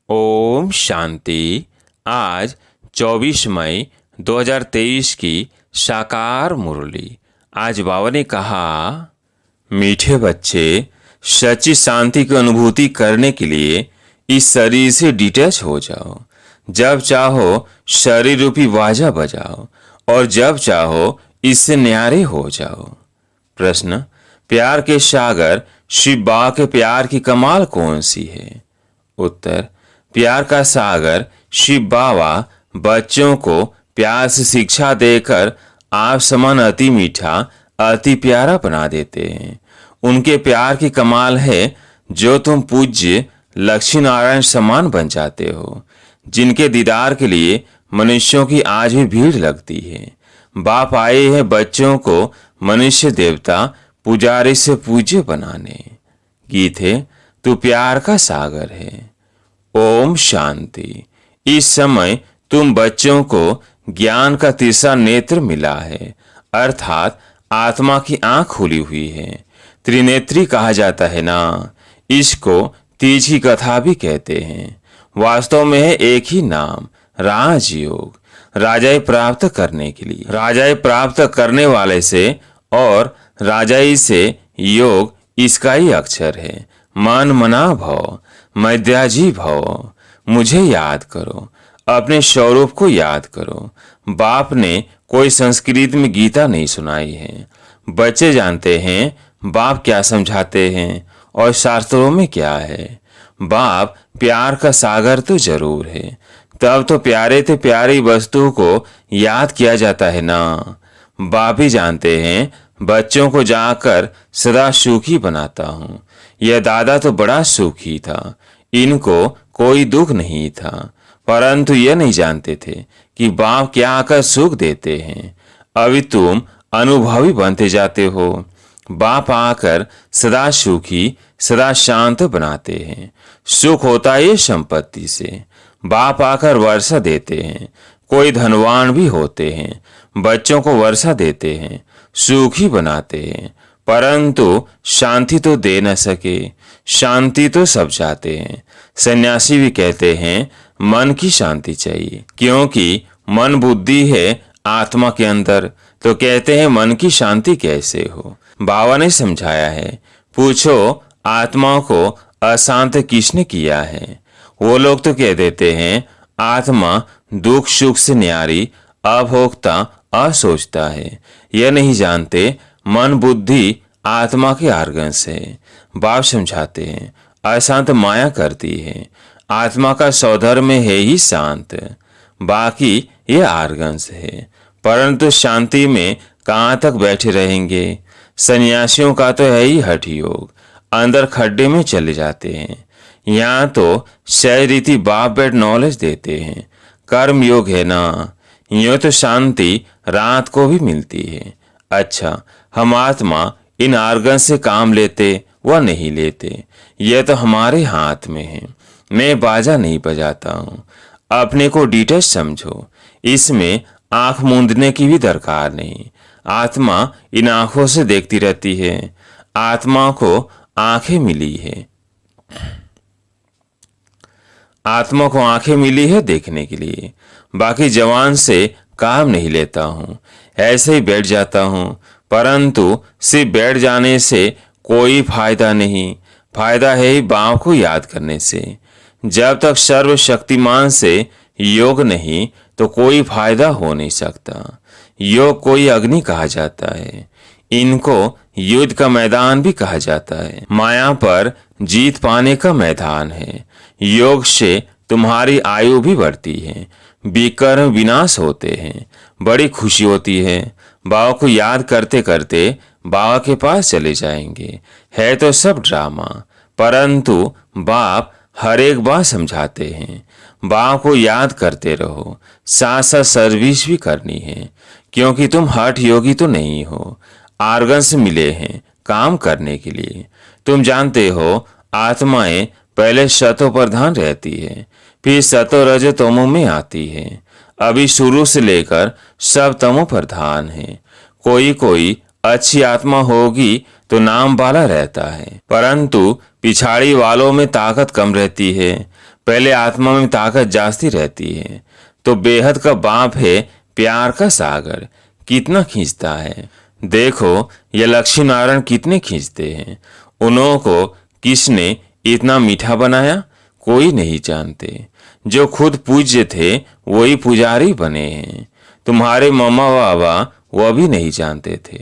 ओम शांति। आज 24 मई 2023 की साकार मुरली। आज बाबा ने कहा, मीठे बच्चे, सच्ची शांति की अनुभूति करने के लिए इस शरीर से डिटैच हो जाओ। जब चाहो शरीर रूपी बाजा बजाओ और जब चाहो इससे न्यारे हो जाओ। प्रश्न, प्यार के सागर शिव बाबा के प्यार की कमाल कौन सी है? उत्तर, प्यार का सागर शिव बाबा बच्चों को प्यार से शिक्षा देकर आप समान अति मीठा, अति प्यारा बना देते हैं। उनके प्यार की कमाल है जो तुम पूज्य लक्ष्मी नारायण समान बन जाते हो, जिनके दीदार के लिए मनुष्यों की आज भी भीड़ लगती है। बाप आए हैं बच्चों को मनुष्य देवता पुजारी से पूज्य बनाने। गीत है, तू प्यार का सागर है। ओम शांति। इस समय तुम बच्चों को ज्ञान का तीसरा नेत्र मिला है, अर्थात आत्मा की आंख खुली हुई है। त्रिनेत्री कहा जाता है ना, इसको तीज की कथा भी कहते हैं। वास्तव में है एक ही नाम, राजयोग। राजाई प्राप्त करने के लिए, राजाई प्राप्त करने वाले से और राजाई से योग इसका ही अक्षर है। मन मना भव, मध्याजी भव। मुझे याद करो, अपने स्वरूप को याद करो। बाप ने कोई संस्कृत में गीता नहीं सुनाई है। बच्चे जानते हैं बाप क्या समझाते हैं और शास्त्रों में क्या है। बाप प्यार का सागर तो जरूर है, तब तो प्यारे से प्यारी वस्तु को याद किया जाता है ना। बाप ही जानते हैं बच्चों को जाकर सदा सुखी बनाता हूँ। यह दादा तो बड़ा सुखी था, इनको कोई दुख नहीं था, परंतु यह नहीं जानते थे कि बाप क्या आकर सुख देते हैं। अभी तुम अनुभवी बनते जाते हो। बाप आकर सदा सुखी, सदा शांत बनाते हैं। सुख होता है संपत्ति से। बाप आकर वर्षा देते हैं। कोई धनवान भी होते हैं, बच्चों को वर्षा देते हैं, सुखी बनाते हैं, परंतु शांति तो दे न सके। शांति तो सब चाहते हैं। सन्यासी भी कहते हैं मन की शांति चाहिए, क्योंकि मन बुद्धि है आत्मा के अंदर। तो कहते हैं मन की शांति कैसे हो? बाबा ने समझाया है, पूछो आत्मा को अशांत किसने किया है? वो लोग तो कह देते हैं आत्मा दुख सुख से न्यारी, अभोक्ता, असोचता है। यह नहीं जानते मन बुद्धि आत्मा के आर्गन्स है। बाप समझाते हैं अशांत माया करती है। आत्मा का स्वधर्म है ही शांत, बाकी ये आर्गन्स है। परंतु शांति में कहाँ तक बैठे रहेंगे? सन्यासियों का तो है ही हठ योग, अंदर खड्डे में चले जाते हैं। यहाँ तो सही रीति बाप बैठ नॉलेज देते हैं। कर्म योग है ना, यूं तो शांति रात को भी मिलती है। अच्छा, हम आत्मा इन आर्गन से काम लेते व नहीं लेते, यह तो हमारे हाथ में है। मैं बाजा नहीं बजाता हूँ। अपने को डिटेच समझो। इसमें आंख मूंदने की भी दरकार नहीं। आत्मा इन आंखों से देखती रहती है। आत्मा को आंखें मिली है, आत्मा को आंखें मिली है देखने के लिए। बाकी जवान से काम नहीं लेता हूँ, ऐसे ही बैठ जाता हूँ। परंतु सिर्फ बैठ जाने से कोई फायदा नहीं। फायदा है ही बाप को याद करने से। जब तक सर्वशक्तिमान से योग नहीं तो कोई फायदा हो नहीं सकता। योग कोई अग्नि कहा जाता है। इनको युद्ध का मैदान भी कहा जाता है। माया पर जीत पाने का मैदान है। योग से तुम्हारी आयु भी बढ़ती है, विकर्म विनाश होते हैं, बड़ी खुशी होती है। बाबा को याद करते करते बाबा के पास चले जाएंगे। है तो सब ड्रामा, परंतु बाप हर एक बात समझाते हैं। बाबा को याद करते रहो, साथ साथ सर्विस भी करनी है, क्योंकि तुम हठ योगी तो नहीं हो। आर्गन्स मिले हैं काम करने के लिए। तुम जानते हो आत्माएं पहले सतो प्रधान रहती है, फिर सतो रज तमो में आती है। अभी शुरू से लेकर सब तमो प्रधान है। कोई कोई अच्छी आत्मा होगी तो नाम वाला रहता है, परंतु पिछाड़ी वालों में ताकत कम रहती है। पहले आत्मा में ताकत जास्ती रहती है। तो बेहद का बाप है प्यार का सागर, कितना खींचता है। देखो ये लक्ष्मी नारायण कितने खींचते हैं। उन्हों को किसने इतना मीठा बनाया, कोई नहीं जानते। जो खुद पूज्य थे वही पुजारी बने हैं। तुम्हारे मम्मा बाबा वो भी नहीं जानते थे,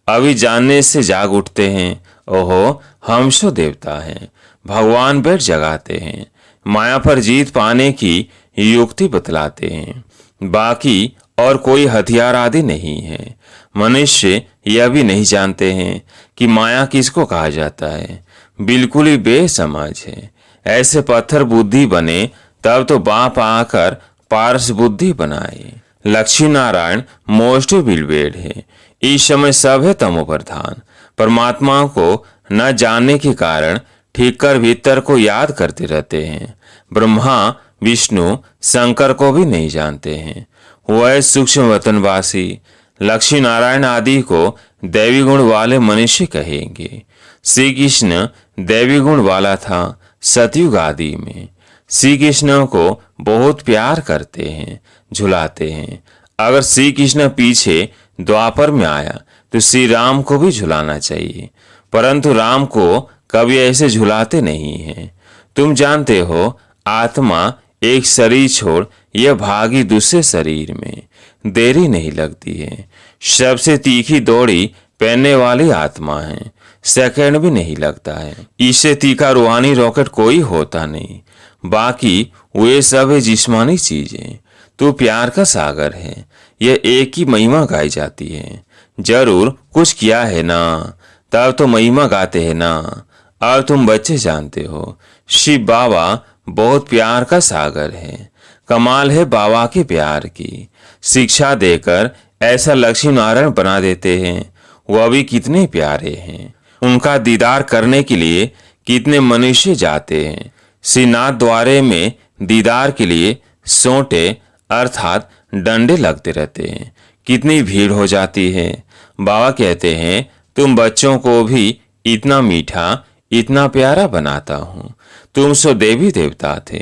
अभी जानने से जाग उठते हैं। ओहो हम सो देवता हैं, भगवान बैठ जगाते हैं, माया पर जीत पाने की युक्ति बतलाते हैं। बाकी और कोई हथियार आदि नहीं है। मनुष्य यह भी नहीं जानते हैं कि माया किसको कहा जाता है, बिल्कुल ही बेसमझ है। ऐसे पत्थर बुद्धि बने तब तो बाप आकर पारस बुद्धि बनाए। लक्ष्मी नारायण मोस्ट बिलवेड है। इस समय सब है तमो प्रधान। परमात्मा को न जानने के कारण ठीक कर भीतर को याद करते रहते हैं। ब्रह्मा विष्णु शंकर को भी नहीं जानते हैं। वह सूक्ष्म वतनवासी लक्ष्मी नारायण आदि को दैवी गुण वाले मनुष्य कहेंगे। श्री कृष्ण दैवी गुण वाला था सतयुग आदि में। श्री कृष्ण को बहुत प्यार करते हैं, झुलाते हैं। अगर श्री कृष्ण पीछे द्वापर में आया तो श्री राम को भी झुलाना चाहिए, परंतु राम को कभी ऐसे झुलाते नहीं हैं। तुम जानते हो आत्मा एक शरीर छोड़ यह भागी दूसरे शरीर में, देरी नहीं लगती है। सबसे तीखी दौड़ी पहनने वाली आत्मा है, सेकंड भी नहीं लगता है। इससे तीखा रूहानी रॉकेट कोई होता नहीं। बाकी वे सब है जिस्मानी चीजें। तू प्यार का सागर है, यह एक ही महिमा गाई जाती है। जरूर कुछ किया है ना, तब तो महिमा गाते हैं ना। अब तुम बच्चे जानते हो शिव बाबा बहुत प्यार का सागर है। कमाल है बाबा के प्यार की। शिक्षा देकर ऐसा लक्ष्मी नारायण बना देते हैं। वह भी कितने प्यारे हैं। उनका दीदार करने के लिए कितने मनुष्य जाते हैं। श्रीनाथ द्वारे में दीदार के लिए सोंटे अर्थात डंडे लगते रहते हैं। कितनी भीड़ हो जाती है। बाबा कहते हैं तुम बच्चों को भी इतना मीठा इतना प्यारा बनाता हूँ। तुम सो देवी देवता थे,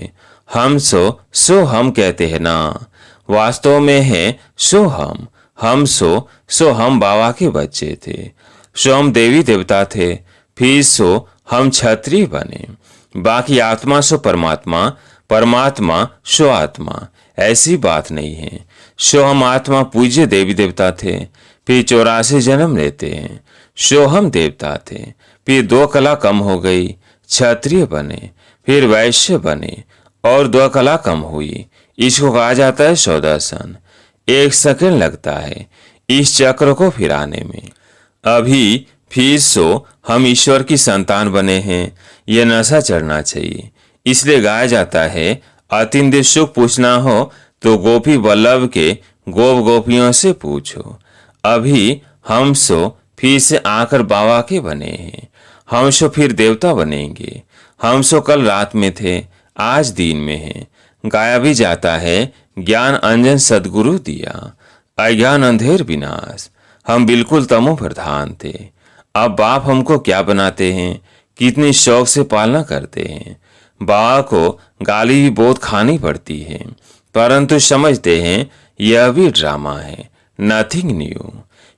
हम सो हम कहते हैं ना। वास्तव में है सो हम सो हम बाबा के बच्चे थे। सो हम देवी देवता थे, फिर सो हम क्षत्रिय बने। बाकी आत्मा सो परमात्मा, परमात्मा सो आत्मा, ऐसी बात नहीं है। सो हम आत्मा पूज्य देवी देवता थे, फिर 84 जन्म लेते हैं। सो हम देवता थे, फिर 2 कला कम हो गई, क्षत्रिय बने, फिर वैश्य बने और 2 कला कम हुई। इसको कहा जाता है सौदर्शन। 1 सेकंड लगता है इस चक्र को फिराने में। अभी फिर सो हम ईश्वर की संतान बने हैं। यह नशा चढ़ना चाहिए। इसलिए गाया जाता है अतिंद्रिय सुख पूछना हो तो गोपी वल्लभ के गोप गोपियों से पूछो। अभी हम सो फिर से आकर बाबा के बने हैं। हम सो फिर देवता बनेंगे। हम सो कल रात में थे, आज दिन में है। गाया भी जाता है ज्ञान अंजन सदगुरु दिया, अज्ञान अंधेर विनाश। हम बिल्कुल तमो प्रधान थे। अब बाप हमको क्या बनाते हैं, कितनी शौक से पालना करते हैं। बाबा को गाली भी बहुत खानी पड़ती है, परंतु समझते हैं यह भी ड्रामा है, नथिंग न्यू।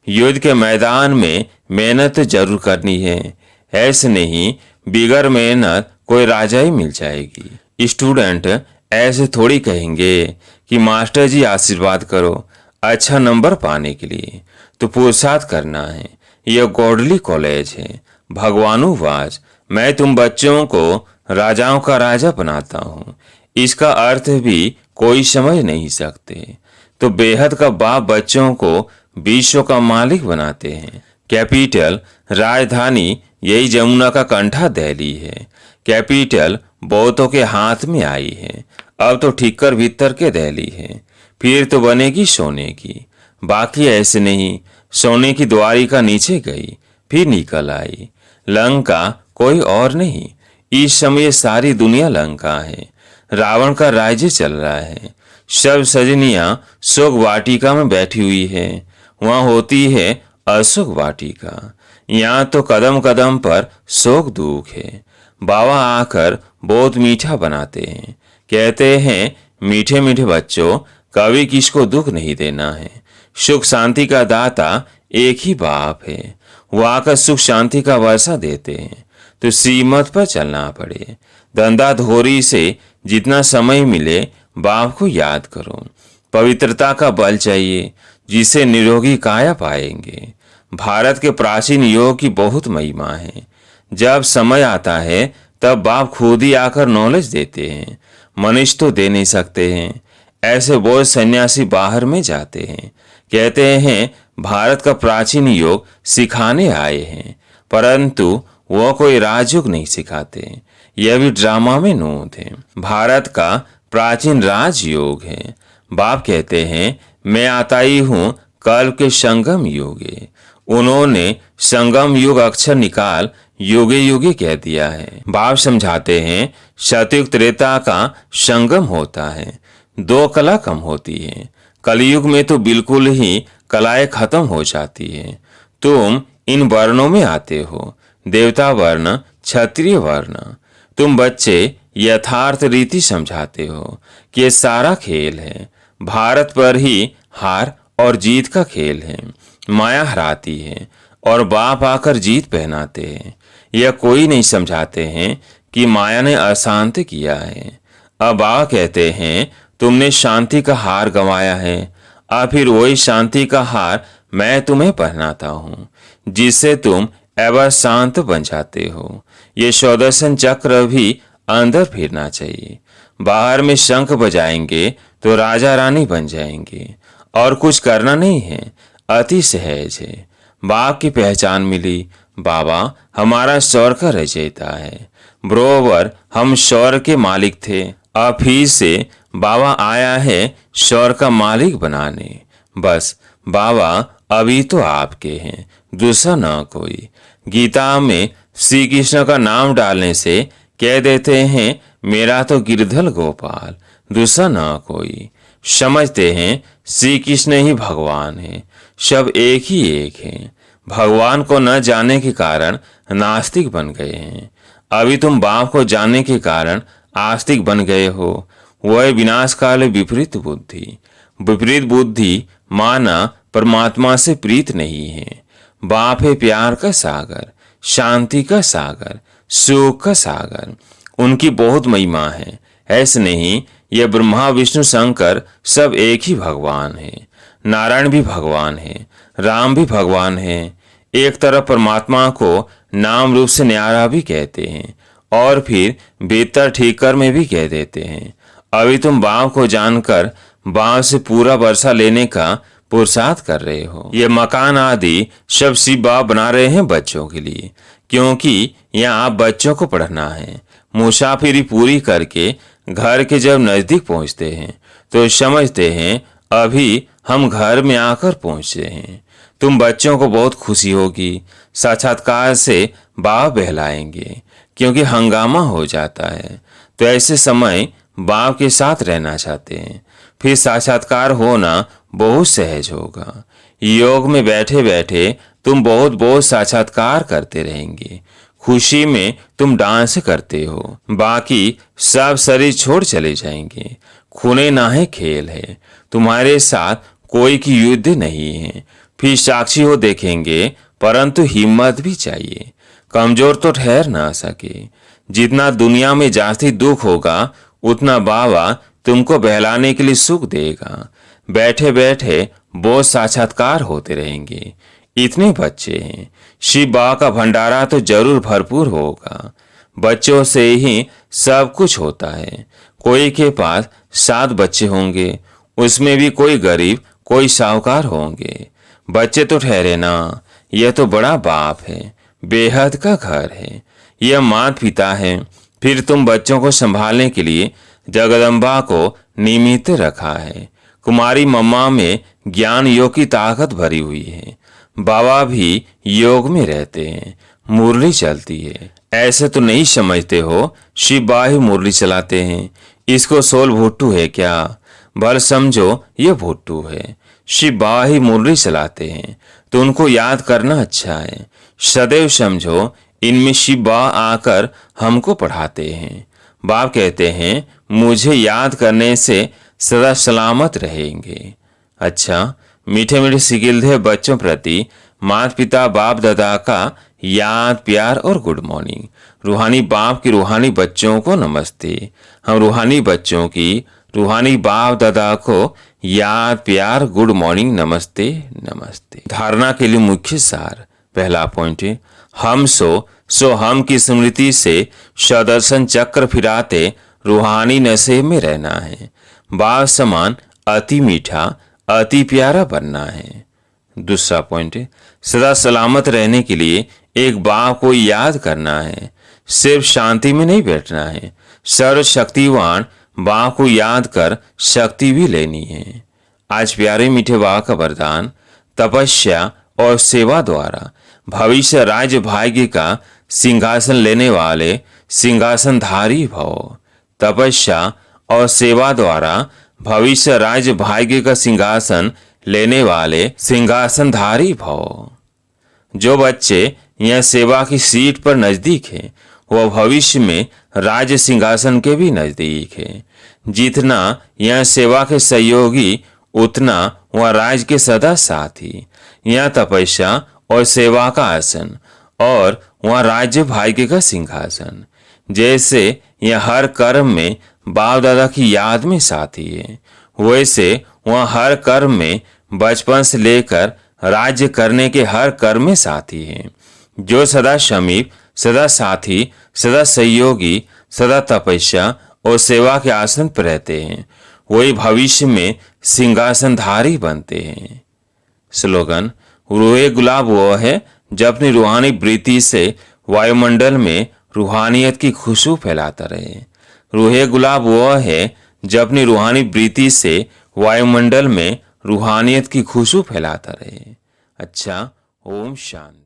युद्ध के मैदान में मेहनत जरूर करनी है। ऐसे नहीं बिगर मेहनत कोई राजा ही मिल जाएगी। स्टूडेंट ऐसे थोड़ी कहेंगे कि मास्टर जी आशीर्वाद करो अच्छा नंबर पाने के लिए, तो पुरुषार्थ करना है। यह गॉडली कॉलेज है। भगवानुवाच मैं तुम बच्चों को राजाओं का राजा बनाता हूँ। इसका अर्थ भी कोई समझ नहीं सकते। तो बेहद का बाप बच्चों को विश्व का मालिक बनाते हैं। कैपिटल राजधानी यही जमुना का कंठा दिल्ली है। कैपिटल बहुतों के हाथ में आई है। अब तो ठिक्कर भीतर के दिल्ली है, फिर तो बनेगी सोने की। बाकी ऐसे नहीं, सोने की द्वारिका नीचे गई फिर निकल आई। लंका कोई और नहीं, इस समय सारी दुनिया लंका है। रावण का राज्य चल रहा है। सब सजनियां शोक वाटिका में बैठी हुई है। वहां होती है अशोक वाटिका। यहाँ तो कदम कदम पर शोक दुख है। बाबा आकर बहुत मीठा बनाते हैं। कहते हैं मीठे मीठे बच्चों, कभी किसको दुख नहीं देना है। सुख शांति का दाता एक ही बाप है। वो आकर सुख शांति का वर्षा देते हैं तो श्रीमत पर चलना पड़े। धंधा धोरी से जितना समय मिले बाप को याद करो। पवित्रता का बल चाहिए जिसे निरोगी काया पाएंगे। भारत के प्राचीन योग की बहुत महिमा है। जब समय आता है तब बाप खुद ही आकर नॉलेज देते हैं। मनुष्य तो दे नहीं सकते हैं। ऐसे बहुत सन्यासी बाहर में जाते हैं, कहते हैं भारत का प्राचीन योग सिखाने आए हैं, परंतु वो कोई राजयोग नहीं सिखाते। यह भी ड्रामा में नूत है। भारत का प्राचीन राजयोग है। बाप कहते हैं मैं आता ही हूँ कल्प के संगम युगे। उन्होंने संगम युग अक्षर निकाल युगे युगे कह दिया है। बाप समझाते हैं सतयुग त्रेता का संगम होता है, दो कला कम होती है। कलयुग में तो बिल्कुल ही कलाएं खत्म हो जाती है। तुम इन वर्णों में आते हो, देवता वर्ण, क्षत्रिय वर्ण। तुम बच्चे यथार्थ रीति समझाते हो कि ये सारा खेल है। भारत पर ही हार और जीत का खेल है। माया हराती है और बाप आकर जीत पहनाते हैं। यह कोई नहीं समझाते हैं कि माया ने अशांत किया है। अब बाबा कहते हैं तुमने शांति का हार गंवाया है, अब फिर वही शांति का हार मैं तुम्हें पहनाता हूँ, जिससे तुम एवं शांत बन जाते हो। ये सुदर्शन चक्र भी अंदर फिरना चाहिए। बाहर में शंख बजाएंगे तो राजा रानी बन जाएंगे और कुछ करना नहीं है, अति सहज है। बाप की पहचान मिली। बाबा हमारा स्वर का रचयिता है। बरोबर हम स्वर के मालिक थे, अब फिर से बाबा आया है स्वर का मालिक बनाने। बस बाबा अभी तो आपके हैं, दूसरा ना कोई। गीता में श्री कृष्ण का नाम डालने से कह देते हैं मेरा तो गिरधर गोपाल, दूसरा ना कोई। समझते हैं श्री कृष्ण ही भगवान है, सब एक ही एक है। भगवान को न जाने के कारण नास्तिक बन गए हैं। अभी तुम बाप को जानने के कारण आस्तिक बन गए हो। वह विनाश काल विपरीत बुद्धि। विपरीत बुद्धि माना परमात्मा से प्रीत नहीं है। बाप है प्यार का सागर, शांति का सागर, सुख का सागर। उनकी बहुत महिमा है। ऐसे नहीं, यह ब्रह्मा विष्णु शंकर सब एक ही भगवान है। नारायण भी भगवान है, राम भी भगवान है। एक तरफ परमात्मा को नाम रूप से न्यारा भी कहते हैं और फिर बेहतर ठीकर में भी कह देते हैं। अभी तुम बाप को जानकर बाप से पूरा वर्षा लेने का पुरुषार्थ कर रहे हो। ये मकान आदि सब शिव बाप बना रहे हैं बच्चों के लिए, क्योंकि यहाँ आप बच्चों को पढ़ना है। मुसाफिरी पूरी करके घर के जब नजदीक पहुँचते हैं तो समझते हैं अभी हम घर में आकर पहुँचे हैं। तुम बच्चों को बहुत खुशी होगी। साक्षात्कार से बाप बहलाएंगे, क्योंकि हंगामा हो जाता है। तो ऐसे समय बाप के साथ रहना चाहते हैं, फिर साक्षात्कार होना बहुत सहज होगा। योग में बैठे बैठे तुम बहुत बहुत साक्षात्कार करते रहेंगे। खुशी में तुम डांस करते हो, बाकी सब शरीर छोड़ चले जाएंगे। खूने नाहे खेल है, तुम्हारे साथ कोई की युद्ध नहीं है। फिर साक्षी हो देखेंगे, परंतु हिम्मत भी चाहिए। कमजोर तो ठहर ना सके। जितना दुनिया में जास्ती दुख होगा उतना बाबा तुमको बहलाने के लिए सुख देगा। बैठे बैठे बहुत साक्षात्कार होते रहेंगे। इतने बच्चे हैं, शिव बाबा का भंडारा तो जरूर भरपूर होगा। बच्चों से ही सब कुछ होता है। कोई के पास 7 बच्चे होंगे, उसमें भी कोई गरीब कोई साहूकार होंगे। बच्चे तो ठहरे ना, यह तो बड़ा बाप है, बेहद का घर है। यह माता पिता है। फिर तुम बच्चों को संभालने के लिए जगदम्बा को निमित्त रखा है। कुमारी मम्मा में ज्ञान योग की ताकत भरी हुई है। बाबा भी योग में रहते हैं, मुरली चलती है। ऐसे तो नहीं समझते हो शिव बाबा ही मुरली चलाते हैं। इसको सोल भुट्टू है क्या? भल समझो ये भुट्टू है। शिव बाबा ही मुरली चलाते हैं तो उनको याद करना अच्छा है। सदैव समझो इनमें शिव बाबा आकर हमको पढ़ाते हैं। बाप कहते हैं मुझे याद करने से सदा सलामत रहेंगे। अच्छा, मीठे मीठे सिकिलधे बच्चों प्रति माता पिता बाप दादा का याद प्यार और गुड मॉर्निंग। रूहानी बाप की रूहानी बच्चों को नमस्ते। हम रूहानी बच्चों की रूहानी बाप दादा को याद प्यार गुड मॉर्निंग नमस्ते नमस्ते। धारणा के लिए मुख्य सार। पहला पॉइंट है, हम सो हम की स्मृति से सदर्शन चक्र फिराते रूहानी नशे में रहना है। बाप समान अति मीठा अति प्यारा बनना है। दूसरा पॉइंट है, सदा सलामत रहने के लिए एक बाप को याद करना है। सिर्फ शांति में नहीं बैठना है, सर्वशक्तिवान बाप को याद कर शक्ति भी लेनी है। आज प्यारे मीठे बाप का वरदान, तपस्या और सेवा द्वारा भविष्य राज्य भाग्य का सिंहासन लेने वाले सिंहासनधारी भव। तपस्या और सेवा द्वारा भविष्य राज्य भाग्य का सिंहासन लेने वाले सिंहासनधारी भव। जो बच्चे यह सेवा की सीट पर नजदीक है, वह भविष्य में राज्य सिंहासन के भी नजदीक है। जितना यह सेवा के सहयोगी, उतना वह राज्य के सदा साथी। यह तपस्या और सेवा का आसन और वह राज्य भाग्य का सिंहासन। जैसे यह हर कर्म में बाप दादा की याद में साथी है, वैसे वह हर कर्म में बचपन से लेकर राज्य करने के हर कर्म में साथी है। जो सदा समीप, सदा साथी, सदा सहयोगी, सदा तपस्या और सेवा के आसन पर रहते हैं, वही भविष्य में सिंहासनधारी बनते हैं। स्लोगन, रूहे गुलाब वो है जो अपनी रूहानी वृत्ति से वायुमंडल में रूहानियत की खुशबू फैलाता रहे। रूहे गुलाब वो है जो अपनी रूहानी वृत्ति से वायुमंडल में रूहानियत की खुशबू फैलाता रहे। अच्छा, ओम शांति।